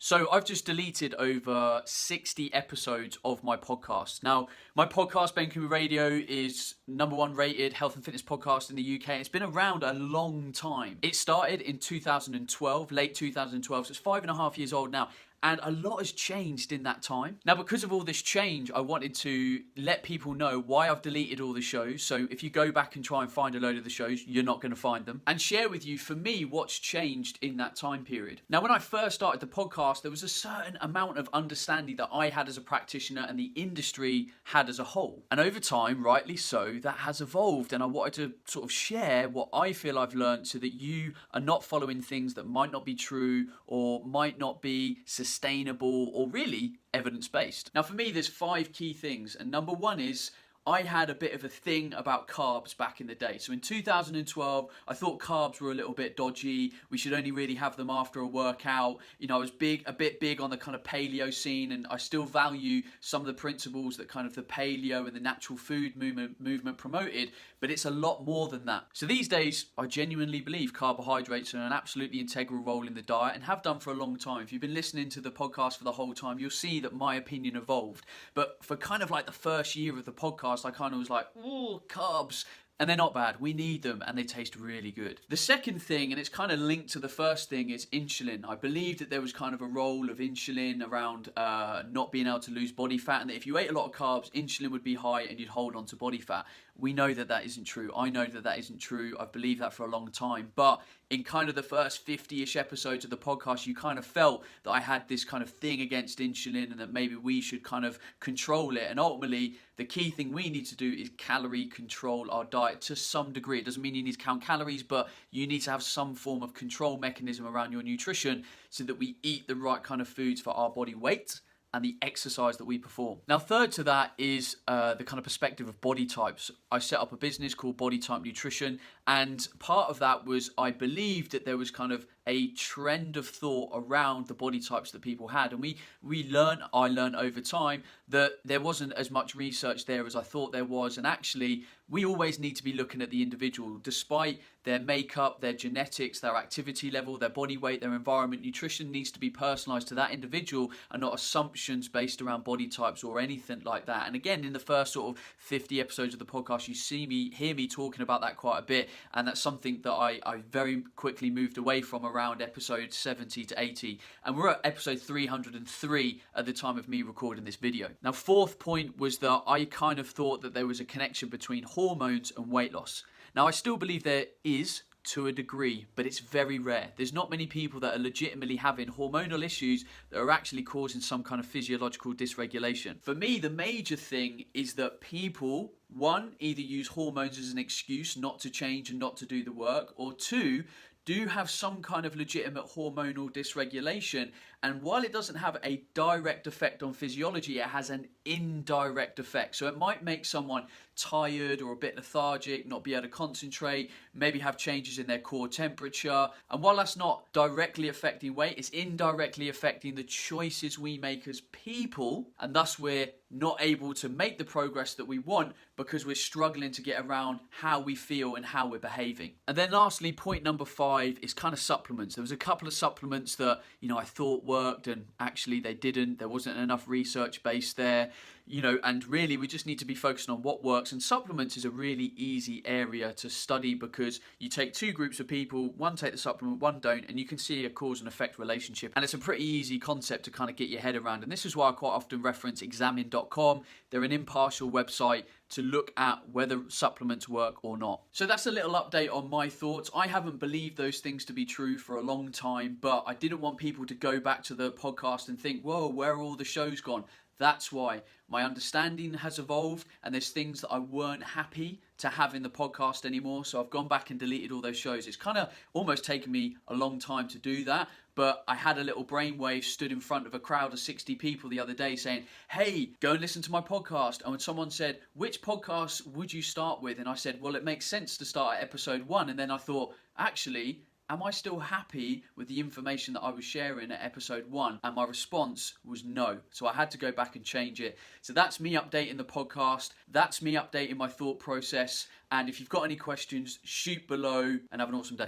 So I've just deleted over 60 episodes of my podcast. Now, my podcast, Coomber Radio, is #1 rated health and fitness podcast in the UK. It's been around a long time. It started in 2012, late 2012, so it's 5.5 years old now. And a lot has changed in that time. Now, because of all this change, I wanted to let people know why I've deleted all the shows. So if you go back and try and find a load of the shows, you're not going to find them. And share with you, for me, what's changed in that time period. Now, when I first started the podcast, there was a certain amount of understanding that I had as a practitioner and the industry had as a whole. And over time, rightly so, that has evolved. And I wanted to sort of share what I feel I've learned so that you are not following things that might not be true or might not be sustainable or really evidence-based. Now, for me, there's 5 key things. And number 1 is I had a bit of a thing about carbs back in the day. So in 2012, I thought carbs were a little bit dodgy. We should only really have them after a workout. You know, I was a bit big on the kind of paleo scene, and I still value some of the principles that kind of the paleo and the natural food movement promoted, but it's a lot more than that. So these days, I genuinely believe carbohydrates are an absolutely integral role in the diet and have done for a long time. If you've been listening to the podcast for the whole time, you'll see that my opinion evolved. But for kind of like the first year of the podcast, I kind of was like, oh, carbs. And they're not bad. We need them and they taste really good. The second thing, and it's kind of linked to the first thing, is insulin. I believe that there was kind of a role of insulin around not being able to lose body fat, and that if you ate a lot of carbs, insulin would be high and you'd hold on to body fat. We know that that isn't true. I know that that isn't true. I've believed that for a long time. But in kind of the first 50-ish episodes of the podcast, you kind of felt that I had this kind of thing against insulin and that maybe we should kind of control it. And ultimately, the key thing we need to do is calorie control our diet to some degree. It doesn't mean you need to count calories, but you need to have some form of control mechanism around your nutrition so that we eat the right kind of foods for our body weight and the exercise that we perform. Now, third to that is the kind of perspective of body types. I set up a business called Body Type Nutrition, and part of that was I believed that there was kind of a trend of thought around the body types that people had. And I learned over time that there wasn't as much research there as I thought there was. And actually, we always need to be looking at the individual, despite their makeup, their genetics, their activity level, their body weight, their environment. Nutrition needs to be personalized to that individual and not assumptions based around body types or anything like that. And again, in the first sort of 50 episodes of the podcast, you hear me talking about that quite a bit. And that's something that I very quickly moved away from around episode 70 to 80. And we're at episode 303 at the time of me recording this video. Now, fourth point was that I kind of thought that there was a connection between hormones and weight loss. Now, I still believe there is to a degree, but it's very rare. There's not many people that are legitimately having hormonal issues that are actually causing some kind of physiological dysregulation. For me, the major thing is that people, one, either use hormones as an excuse not to change and not to do the work, or two, do have some kind of legitimate hormonal dysregulation. And while it doesn't have a direct effect on physiology, it has an indirect effect. So it might make someone tired or a bit lethargic, not be able to concentrate, maybe have changes in their core temperature. And while that's not directly affecting weight, it's indirectly affecting the choices we make as people. And thus we're not able to make the progress that we want because we're struggling to get around how we feel and how we're behaving. And then lastly, point number 5 is kind of supplements. There was a couple of supplements that, I thought worked and actually they didn't. There wasn't enough research based there. And really we just need to be focusing on what works. And supplements is a really easy area to study because you take 2 groups of people, one take the supplement, one don't, and you can see a cause and effect relationship. And it's a pretty easy concept to kind of get your head around. And this is why I quite often reference examine.com. They're an impartial website to look at whether supplements work or not. So that's a little update on my thoughts. I haven't believed those things to be true for a long time, but I didn't want people to go back to the podcast and think, whoa, where are all the shows gone? That's why my understanding has evolved and there's things that I weren't happy to have in the podcast anymore. So I've gone back and deleted all those shows. It's kind of almost taken me a long time to do that. But I had a little brainwave stood in front of a crowd of 60 people the other day saying, hey, go and listen to my podcast. And when someone said, which podcast would you start with? And I said, well, it makes sense to start at episode 1. And then I thought, actually, am I still happy with the information that I was sharing at episode 1? And my response was no. So I had to go back and change it. So that's me updating the podcast. That's me updating my thought process. And if you've got any questions, shoot below and have an awesome day.